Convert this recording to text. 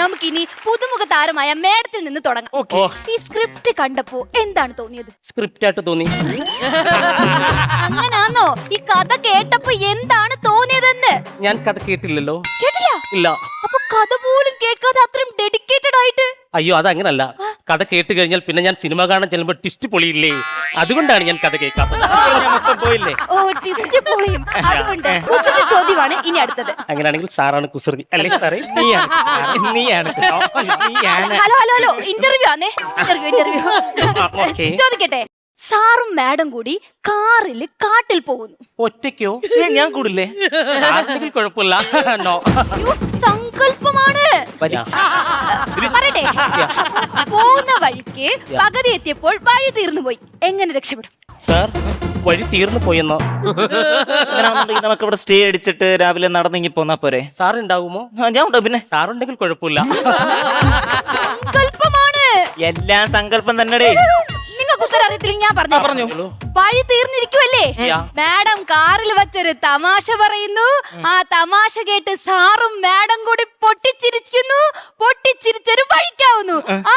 നമുക്കിനി പുതുമുഖ താരമായ മേഡത്തിൽ നിന്ന് തുടങ്ങാം. ഓക്കേ. ഈ സ്ക്രിപ്റ്റ് കണ്ടപ്പോ എന്താണ് തോന്നിയത്? സ്ക്രിപ്റ്റ് ആയിട്ട് തോന്നി. അങ്ങനാന്നോ? ഈ കഥ കേട്ടപ്പോ എന്താണ് തോന്നിയതെന്ന്? ഞാൻ കഥ കേട്ടില്ലല്ലോ. കേട്ടില്ല? ഇല്ല. അപ്പൊ കഥ പോലും കേൾക്കാതെ അത്രയും ഡെഡിക്കേറ്റഡ് ആയിട്ട്? അയ്യോ, അതങ്ങനല്ല. കഥ കേട്ട് കഴിഞ്ഞാൽ പിന്നെ ഞാൻ സിനിമ കാണാൻ ചെല്ലുമ്പോ ട്വിസ്റ്റ് പൊളിയില്ലേ, അതുകൊണ്ടാണ് ഞാൻ കഥ കേൾക്കാത്തത്. പോയില്ലേ? ഓ, ട്വിസ്റ്റ് പൊളിയും. അതുകൊണ്ട് കുസൃതി ചോദ്യമാണ് ഇനി അടുത്തത്. അങ്ങനെയാണെങ്കിൽ സാറാണ് കുസൃതി അല്ലേ സാറേ? നീയാണ് ഹലോ ഹലോ ഹലോ, ഇന്റർവ്യൂ ആണേ. Interview okay. ചോദിക്കട്ടെ. സാറും മാഡം കൂടി കാറിൽ കാട്ടിൽ പോകുന്നു. ഒറ്റയ്ക്കോ? ഞാൻ കൂടില്ലേ? ആർക്കെങ്കിലും കുഴപ്പമില്ല. നോ. അയ്യോ, സങ്കല്പമാണ്. പറയട്ടെ. പോകുന്ന വഴിക്ക് പകുതി എത്തിയപ്പോൾ വഴി തീർന്നു പോയി. എങ്ങനെ രക്ഷപ്പെടും? സാർ, വഴി തീർന്നു പോയെന്നോ? അങ്ങനെയാണെന്നുണ്ടെങ്കിൽ നമുക്ക് ഇവിടെ സ്റ്റേ അടിച്ചിട്ട് രാവിലെ നടന്നിങ്ങി പോന്നാ പോരെ? സാർ ഉണ്ടാവുമോ? ഞാൻ ഉണ്ടോ പിന്നെ? സാറുണ്ടെങ്കിൽ കുഴപ്പമില്ല. സങ്കല്പമാണ്. എല്ലാം സങ്കല്പം തന്നെ. നിങ്ങൾക്ക് ഉത്തരം അറിയത്തില്ല, ഞാൻ പറഞ്ഞു. വഴി തീർന്നിരിക്കുവല്ലേ? മാഡം കാറിൽ വെച്ചൊരു തമാശ പറയുന്നു. ആ തമാശ കേട്ട് സാറും മാഡം കൂടി പൊട്ടിച്ചിരിക്കുന്നു. പൊട്ടിച്ചിരിച്ചൊരു വഴിക്കാവുന്നു. ആ